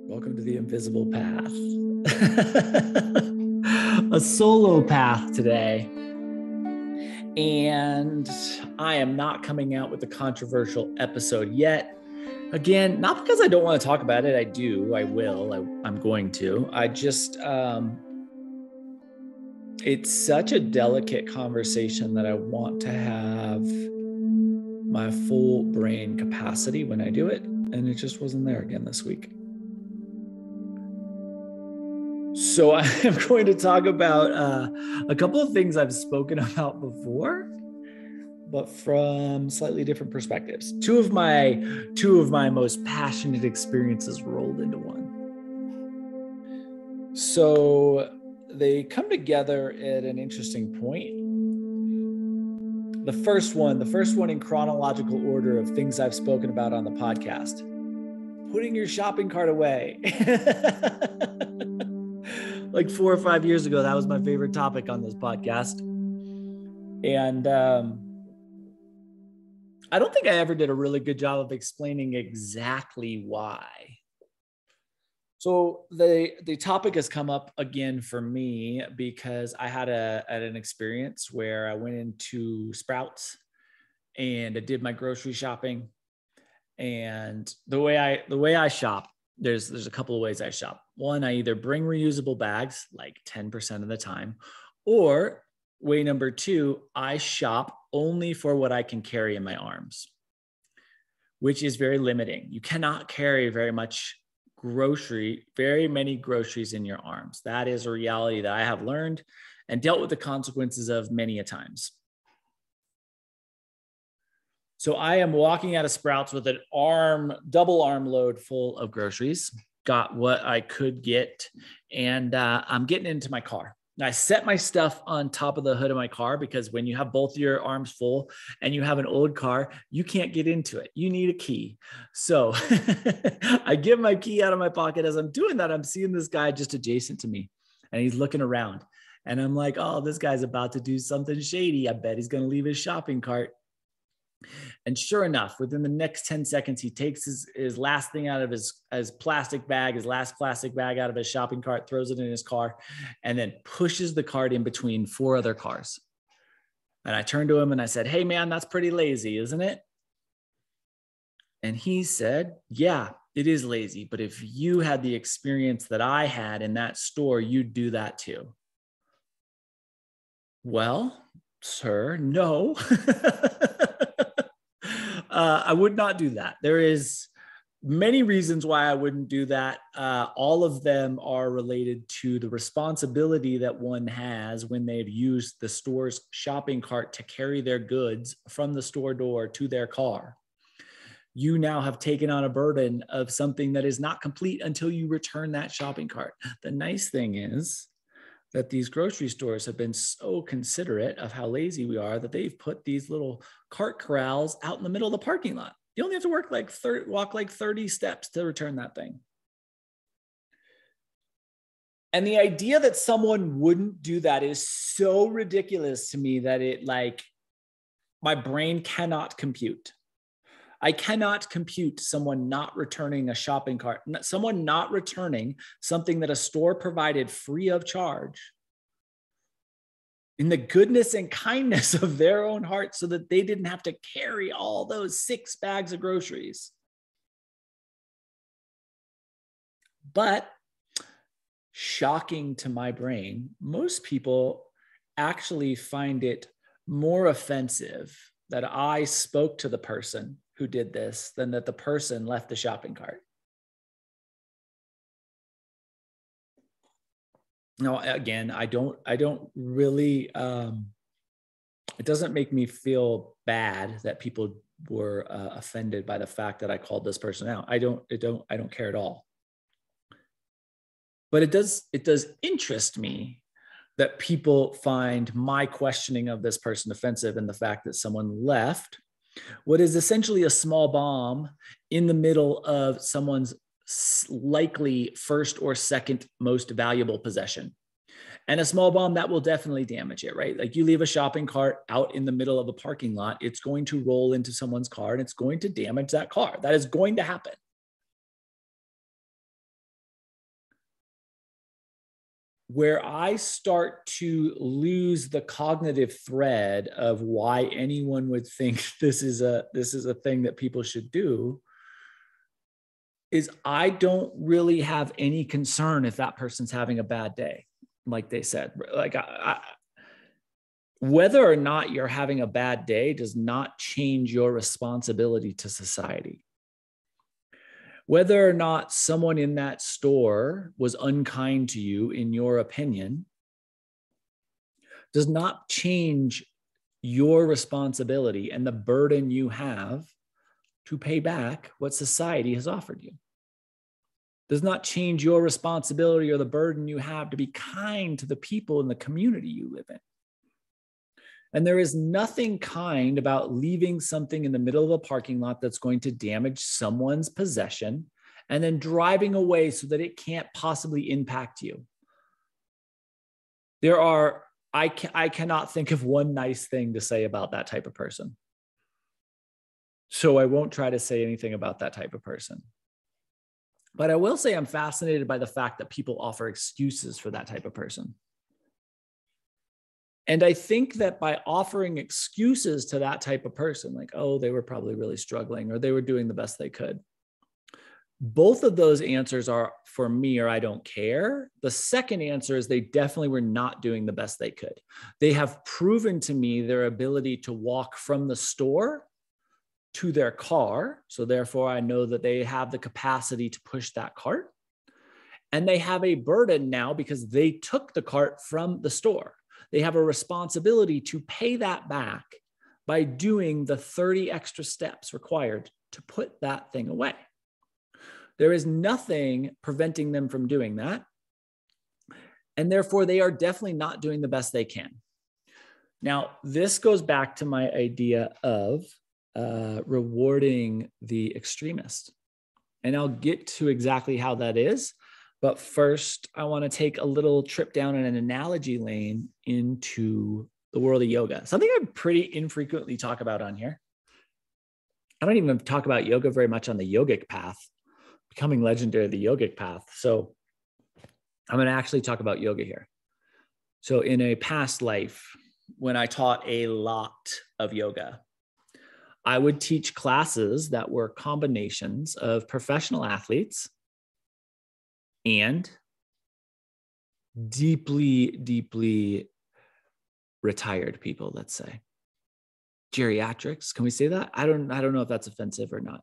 Welcome to the invisible path. A solo path today. And I am not coming out with a controversial episode yet. Again, not because I don't want to talk about it. I do. I will. I'm going to. I just, it's such a delicate conversation that I want to have my full brain capacity when I do it. And it just wasn't there again this week. So I am going to talk about a couple of things I've spoken about before, but from slightly different perspectives. Two of my most passionate experiences rolled into one. So they come together at an interesting point. The first one in chronological order of things I've spoken about on the podcast. Putting your shopping cart away. Like 4 or 5 years ago, that was my favorite topic on this podcast. And I don't think I ever did a really good job of explaining exactly why. So the topic has come up again for me because I had an experience where I went into Sprouts and I did my grocery shopping. And the way I shop, there's a couple of ways I shop. One, I either bring reusable bags like 10% of the time, or way number two, I shop only for what I can carry in my arms, which is very limiting. You cannot carry very many groceries in your arms. That is a reality that I have learned and dealt with the consequences of many a times. So I am walking out of Sprouts with an double arm load full of groceries, got what I could get, and I'm getting into my car. I set my stuff on top of the hood of my car because when you have both your arms full and you have an old car, you can't get into it. You need a key. So I get my key out of my pocket. As I'm doing that, I'm seeing this guy just adjacent to me and he's looking around. And I'm like, oh, this guy's about to do something shady. I bet he's going to leave his shopping cart. And sure enough, within the next 10 seconds, he takes his last thing out of his last plastic bag out of his shopping cart, throws it in his car, and then pushes the cart in between 4 other cars. And I turned to him and I said, hey, man, that's pretty lazy, isn't it? And he said, yeah, it is lazy. But if you had the experience that I had in that store, you'd do that too. Well, sir, no. I would not do that. There is many reasons why I wouldn't do that. All of them are related to the responsibility that one has when they've used the store's shopping cart to carry their goods from the store door to their car. You now have taken on a burden of something that is not complete until you return that shopping cart. The nice thing is that these grocery stores have been so considerate of how lazy we are that they've put these little cart corrals out in the middle of the parking lot. You only have to walk like 30 steps to return that thing. And the idea that someone wouldn't do that is so ridiculous to me that my brain cannot compute. I cannot compute someone not returning a shopping cart, someone not returning something that a store provided free of charge in the goodness and kindness of their own heart so that they didn't have to carry all those 6 bags of groceries. But shocking to my brain, most people actually find it more offensive that I spoke to the person who did this than that the person left the shopping cart. Now, again, I don't really, it doesn't make me feel bad that people were offended by the fact that I called this person out. I don't care at all. But it does interest me that people find my questioning of this person offensive and the fact that someone left what is essentially a small bomb in the middle of someone's likely first or second most valuable possession. And a small bomb that will definitely damage it, right? Like you leave a shopping cart out in the middle of a parking lot, it's going to roll into someone's car and it's going to damage that car. That is going to happen. where I start to lose the cognitive thread of why anyone would think this is a thing that people should do, is I don't really have any concern if that person's having a bad day, like they said. Like whether or not you're having a bad day does not change your responsibility to society. Whether or not someone in that store was unkind to you, in your opinion, does not change your responsibility and the burden you have to pay back what society has offered you. Does not change your responsibility or the burden you have to be kind to the people in the community you live in. And there is nothing kind about leaving something in the middle of a parking lot that's going to damage someone's possession and then driving away so that it can't possibly impact you. I cannot think of one nice thing to say about that type of person. So I won't try to say anything about that type of person. But I will say I'm fascinated by the fact that people offer excuses for that type of person. And I think that by offering excuses to that type of person, like, oh, they were probably really struggling or they were doing the best they could, both of those answers are for me, or I don't care. The second answer is they definitely were not doing the best they could. They have proven to me their ability to walk from the store to their car. So therefore, I know that they have the capacity to push that cart. And they have a burden now because they took the cart from the store. They have a responsibility to pay that back by doing the 30 extra steps required to put that thing away. There is nothing preventing them from doing that. And therefore, they are definitely not doing the best they can. Now, this goes back to my idea of rewarding the extremist. And I'll get to exactly how that is. But first, I want to take a little trip down in an analogy lane into the world of yoga, something I pretty infrequently talk about on here. I don't even talk about yoga very much on the yogic path, becoming legendary, the yogic path. So I'm going to actually talk about yoga here. So in a past life, when I taught a lot of yoga, I would teach classes that were combinations of professional athletes and deeply, deeply retired people, let's say. Geriatrics, can we say that? I don't know if that's offensive or not.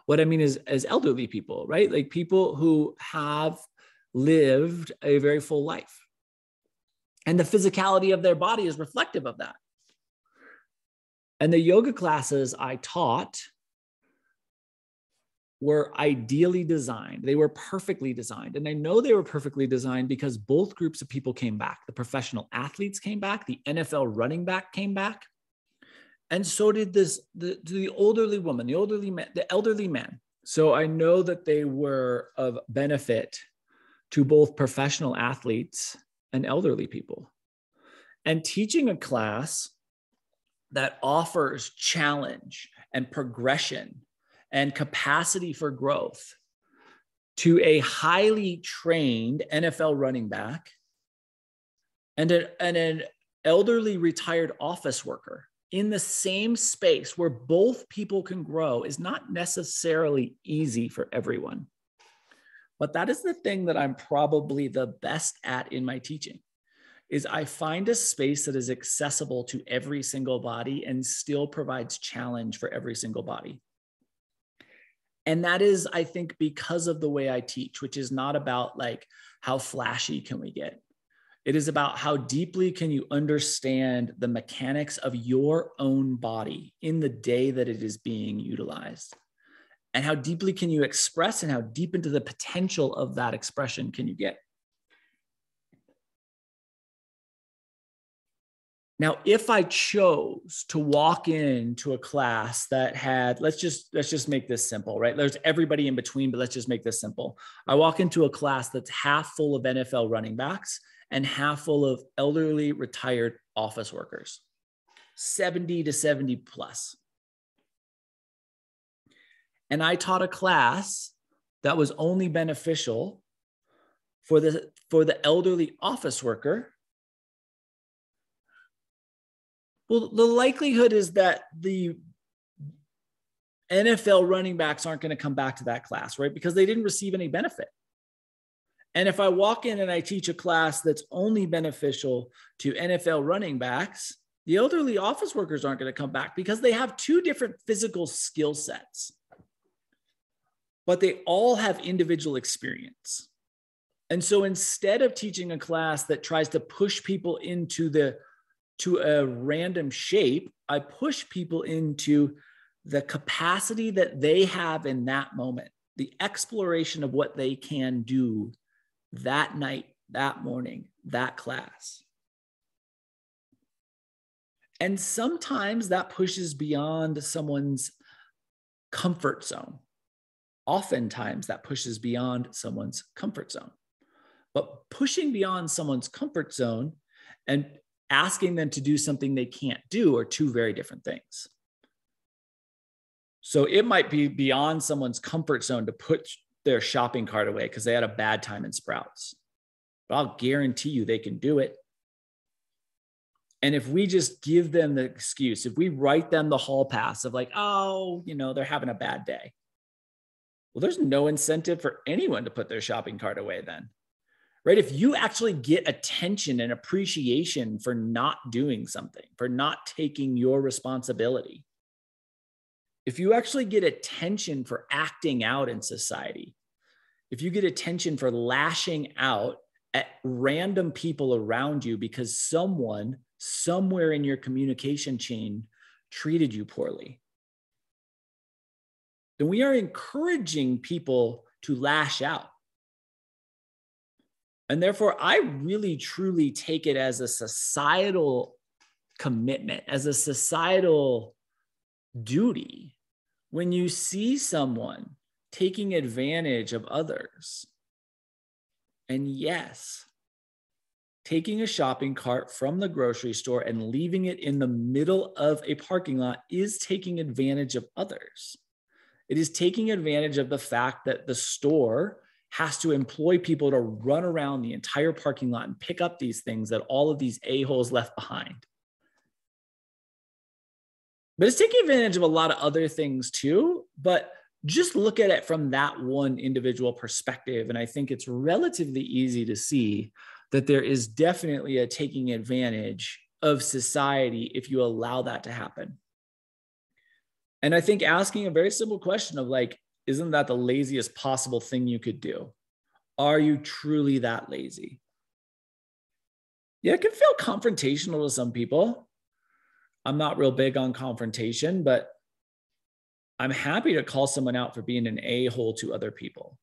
What I mean is as elderly people, right? Like people who have lived a very full life. And the physicality of their body is reflective of that. And the yoga classes I taught were ideally designed. They were perfectly designed. And I know they were perfectly designed because both groups of people came back. The professional athletes came back. The NFL running back came back. And so did the elderly woman, the elderly man. So I know that they were of benefit to both professional athletes and elderly people. And teaching a class that offers challenge and progression and capacity for growth to a highly trained NFL running back and an elderly retired office worker in the same space where both people can grow is not necessarily easy for everyone. But that is the thing that I'm probably the best at in my teaching, is I find a space that is accessible to every single body and still provides challenge for every single body. And that is, I think, because of the way I teach, which is not about like how flashy can we get. It is about how deeply can you understand the mechanics of your own body in the day that it is being utilized. And how deeply can you express and how deep into the potential of that expression can you get? Now, if I chose to walk into a class that had, let's just make this simple, right? There's everybody in between, but let's just make this simple. I walk into a class that's half full of NFL running backs and half full of elderly retired office workers, 70 to 70 plus. And I taught a class that was only beneficial For the elderly office worker, well, the likelihood is that the NFL running backs aren't going to come back to that class, right? Because they didn't receive any benefit. And if I walk in and I teach a class that's only beneficial to NFL running backs, the elderly office workers aren't going to come back because they have two different physical skill sets, but they all have individual experience. And so instead of teaching a class that tries to push people to a random shape, I push people into the capacity that they have in that moment, the exploration of what they can do that night, that morning, that class. And sometimes that pushes beyond someone's comfort zone. Oftentimes that pushes beyond someone's comfort zone. But pushing beyond someone's comfort zone and asking them to do something they can't do are two very different things. So it might be beyond someone's comfort zone to put their shopping cart away because they had a bad time in Sprouts. But I'll guarantee you they can do it. And if we just give them the excuse, if we write them the hall pass of like, oh, they're having a bad day. Well, there's no incentive for anyone to put their shopping cart away then, right? If you actually get attention and appreciation for not doing something, for not taking your responsibility, if you actually get attention for acting out in society, if you get attention for lashing out at random people around you because someone somewhere in your communication chain treated you poorly, then we are encouraging people to lash out. And therefore, I really, truly take it as a societal commitment, as a societal duty. When you see someone taking advantage of others, and yes, taking a shopping cart from the grocery store and leaving it in the middle of a parking lot is taking advantage of others. It is taking advantage of the fact that the store has to employ people to run around the entire parking lot and pick up these things that all of these a-holes left behind. But it's taking advantage of a lot of other things too, but just look at it from that one individual perspective. And I think it's relatively easy to see that there is definitely a taking advantage of society if you allow that to happen. And I think asking a very simple question of like, isn't that the laziest possible thing you could do? Are you truly that lazy? Yeah, it can feel confrontational to some people. I'm not real big on confrontation, but I'm happy to call someone out for being an a-hole to other people.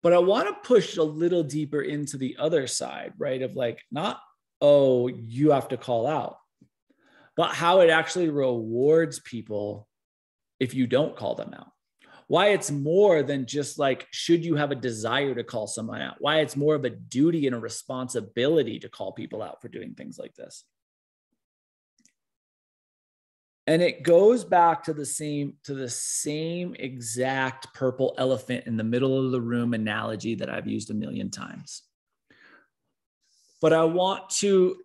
But I want to push a little deeper into the other side, right? Of like, not, oh, you have to call out, but how it actually rewards people if you don't call them out. Why it's more than just like, should you have a desire to call someone out? Why it's more of a duty and a responsibility to call people out for doing things like this. And it goes back to the same exact purple elephant in the middle of the room analogy that I've used a million times. But I want to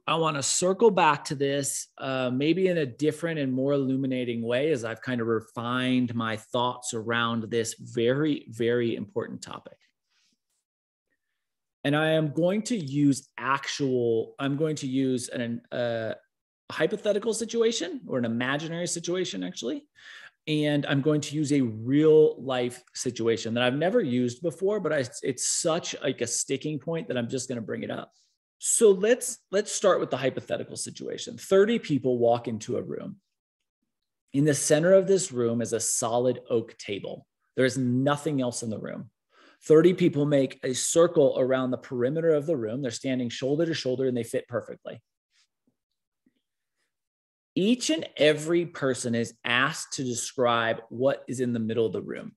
circle back to this, maybe in a different and more illuminating way as I've kind of refined my thoughts around this very, very important topic. And I am going to use a hypothetical situation or an imaginary situation, actually. And I'm going to use a real life situation that I've never used before, but it's such like a sticking point that I'm just going to bring it up. So let's start with the hypothetical situation. 30 people walk into a room. In the center of this room is a solid oak table. There's nothing else in the room. 30 people make a circle around the perimeter of the room. They're standing shoulder to shoulder and they fit perfectly. Each and every person is asked to describe what is in the middle of the room.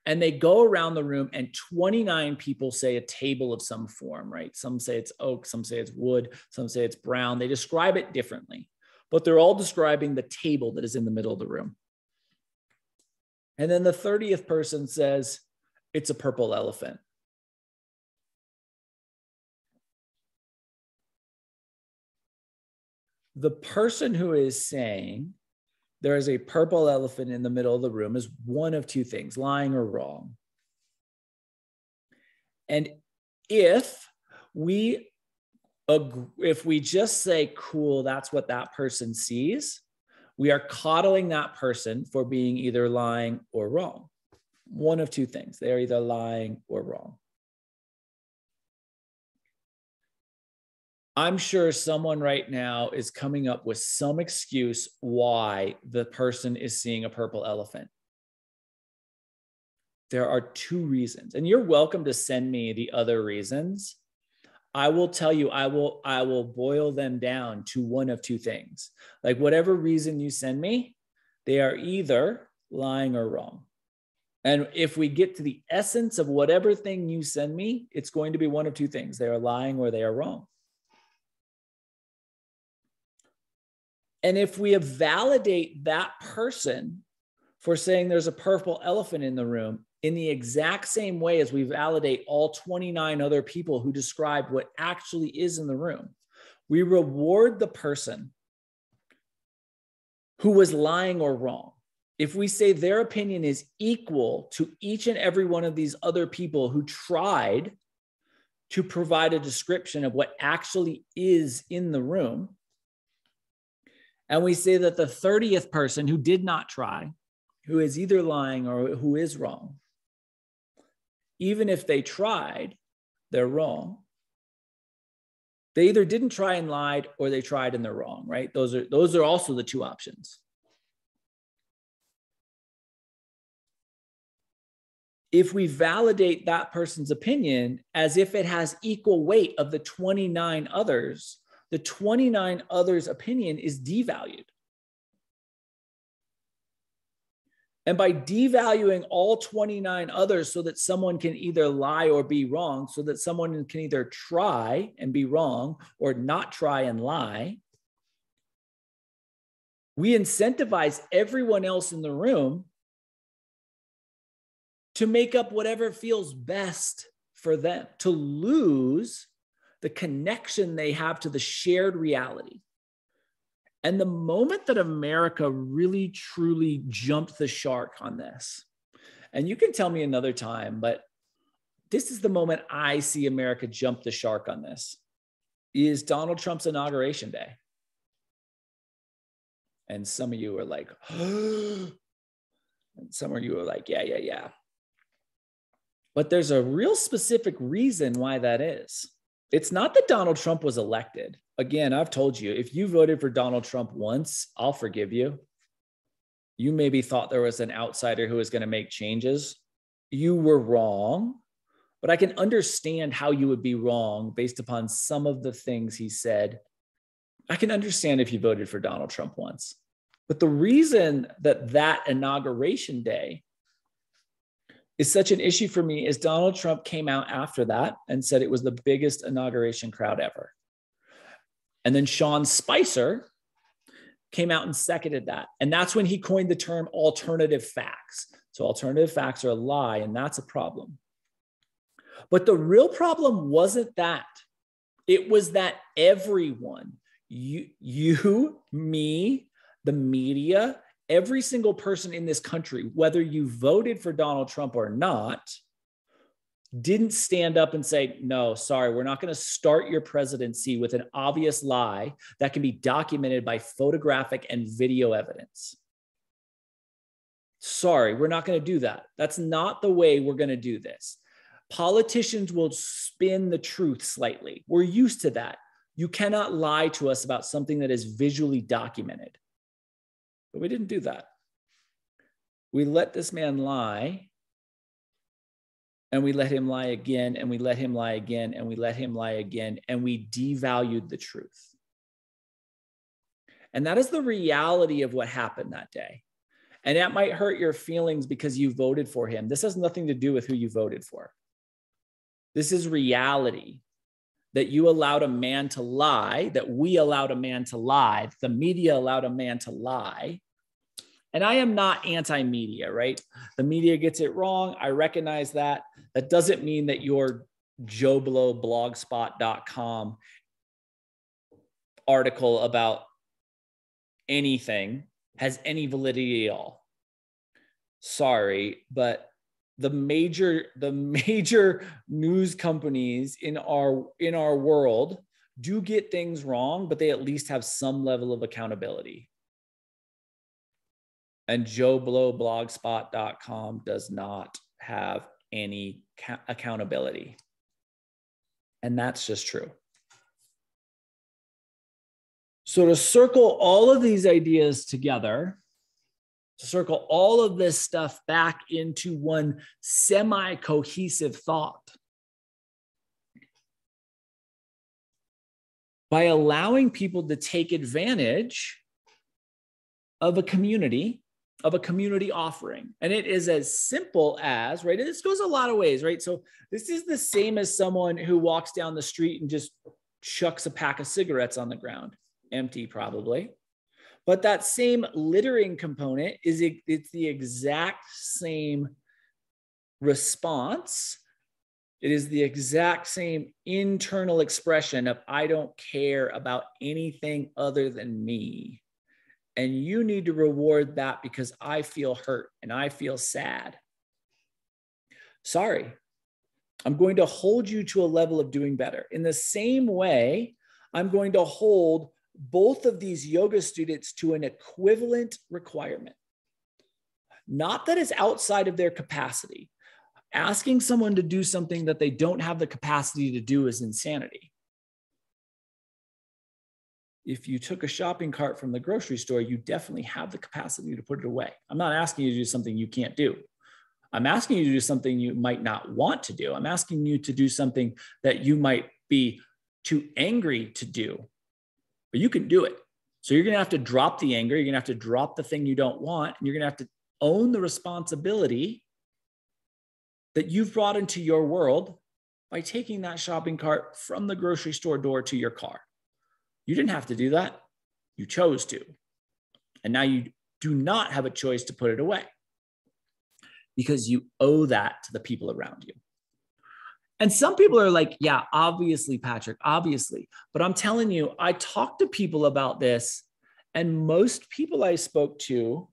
And they go around the room and 29 people say a table of some form, right? Some say it's oak, some say it's wood, some say it's brown. They describe it differently, but they're all describing the table that is in the middle of the room. And then the 30th person says, it's a purple elephant. The person who is saying there is a purple elephant in the middle of the room is one of two things, lying or wrong. And if we just say, cool, that's what that person sees, we are coddling that person for being either lying or wrong. One of two things. They're either lying or wrong. I'm sure someone right now is coming up with some excuse why the person is seeing a purple elephant. There are two reasons, and you're welcome to send me the other reasons. I will tell you, I will boil them down to one of two things. Like whatever reason you send me, they are either lying or wrong. And if we get to the essence of whatever thing you send me, it's going to be one of two things. They are lying or they are wrong. And if we validate that person for saying there's a purple elephant in the room in the exact same way as we validate all 29 other people who describe what actually is in the room, we reward the person who was lying or wrong. If we say their opinion is equal to each and every one of these other people who tried to provide a description of what actually is in the room, and we say that the 30th person who did not try, who is either lying or who is wrong, even if they tried, they're wrong. They either didn't try and lied or they tried and they're wrong, right? Those are also the two options. If we validate that person's opinion as if it has equal weight of the 29 others, the 29 others' opinion is devalued. And by devaluing all 29 others so that someone can either lie or be wrong, so that someone can either try and be wrong or not try and lie, we incentivize everyone else in the room to make up whatever feels best for them, to lose the connection they have to the shared reality. And the moment that America really, truly jumped the shark on this, and you can tell me another time, but this is the moment I see America jump the shark on this, is Donald Trump's inauguration day. And some of you are like, and some of you are like, yeah. But there's a real specific reason why that is. It's not that Donald Trump was elected. Again, I've told you, if you voted for Donald Trump once, I'll forgive you. You maybe thought there was an outsider who was going to make changes. You were wrong, but I can understand how you would be wrong based upon some of the things he said. I can understand if you voted for Donald Trump once. But the reason that inauguration day is such an issue for me is Donald Trump came out after that and said it was the biggest inauguration crowd ever. And then Sean Spicer came out and seconded that. And that's when he coined the term alternative facts. So alternative facts are a lie, and that's a problem. But the real problem wasn't that. It was that everyone, you, me, the media, every single person in this country, whether you voted for Donald Trump or not, didn't stand up and say, no, sorry, we're not going to start your presidency with an obvious lie that can be documented by photographic and video evidence. Sorry, we're not going to do that. That's not the way we're going to do this. Politicians will spin the truth slightly. We're used to that. You cannot lie to us about something that is visually documented. But we didn't do that. We let this man lie, and we let him lie again, and we let him lie again, and we let him lie again, and we devalued the truth. And that is the reality of what happened that day. And that might hurt your feelings because you voted for him. This has nothing to do with who you voted for. This is reality. That you allowed a man to lie, that we allowed a man to lie, the media allowed a man to lie, And I am not anti-media, right? The media gets it wrong. I recognize that. That doesn't mean that your JoBloBlogspot.com article about anything has any validity at all. Sorry, but the major news companies in our world do get things wrong, but they at least have some level of accountability. And JoBloBlogspot.com does not have any accountability. And that's just true. So to circle all of these ideas together, to circle all of this stuff back into one semi-cohesive thought, by allowing people to take advantage of a community offering. And it is as simple as, right? This goes a lot of ways, right? So this is the same as someone who walks down the street and just chucks a pack of cigarettes on the ground, empty probably. But that same littering component it's the exact same response. It is the exact same internal expression of, I don't care about anything other than me. And you need to reward that because I feel hurt and I feel sad. Sorry, I'm going to hold you to a level of doing better. In the same way, I'm going to hold both of these yoga students to an equivalent requirement. Not that it's outside of their capacity. Asking someone to do something that they don't have the capacity to do is insanity. If you took a shopping cart from the grocery store, you definitely have the capacity to put it away. I'm not asking you to do something you can't do. I'm asking you to do something you might not want to do. I'm asking you to do something that you might be too angry to do, but you can do it. So you're going to have to drop the anger. You're going to have to drop the thing you don't want. And you're going to have to own the responsibility that you've brought into your world by taking that shopping cart from the grocery store door to your car. You didn't have to do that. You chose to. And now you do not have a choice to put it away because you owe that to the people around you. And some people are like, yeah, obviously, Patrick, obviously. But I'm telling you, I talked to people about this, and most people I spoke to,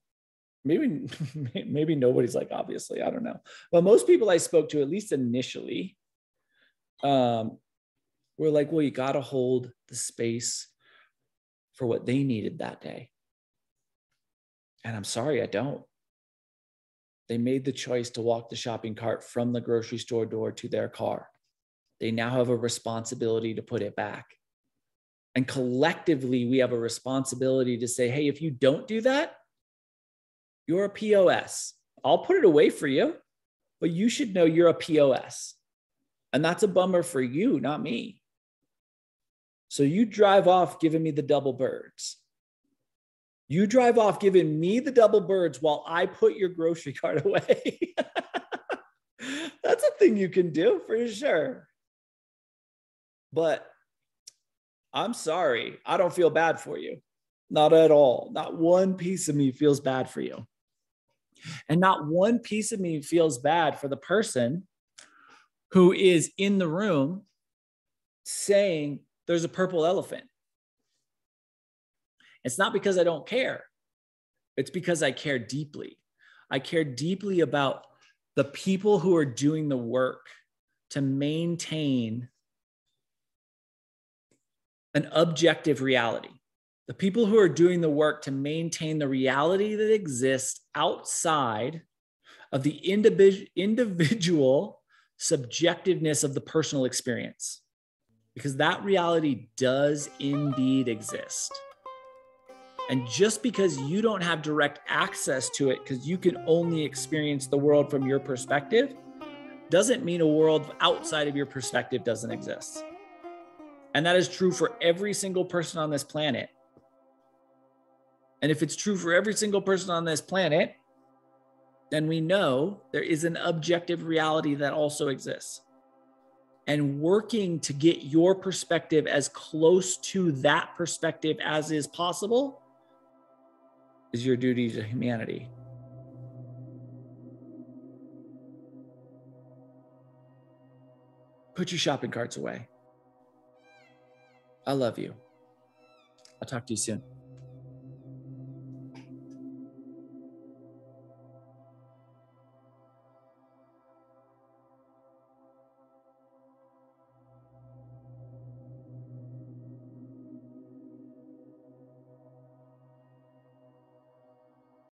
maybe nobody's like, obviously, I don't know. But most people I spoke to, at least initially, were like, well, you got to hold the space for what they needed that day. And I'm sorry, I don't. They made the choice to walk the shopping cart from the grocery store door to their car. They now have a responsibility to put it back. And collectively, we have a responsibility to say, hey, if you don't do that, you're a POS. I'll put it away for you, but you should know you're a POS. And that's a bummer for you, not me. So you drive off giving me the double birds. You drive off giving me the double birds while I put your grocery cart away. That's a thing you can do for sure. But I'm sorry, I don't feel bad for you. Not at all. Not one piece of me feels bad for you. And not one piece of me feels bad for the person who is in the room saying there's a purple elephant. It's not because I don't care. It's because I care deeply. I care deeply about the people who are doing the work to maintain an objective reality. The people who are doing the work to maintain the reality that exists outside of the individual subjectiveness of the personal experience. Because that reality does indeed exist. And just because you don't have direct access to it, because you can only experience the world from your perspective, doesn't mean a world outside of your perspective doesn't exist. And that is true for every single person on this planet. And if it's true for every single person on this planet, then we know there is an objective reality that also exists. And working to get your perspective as close to that perspective as is possible is your duty to humanity. Put your shopping carts away. I love you. I'll talk to you soon.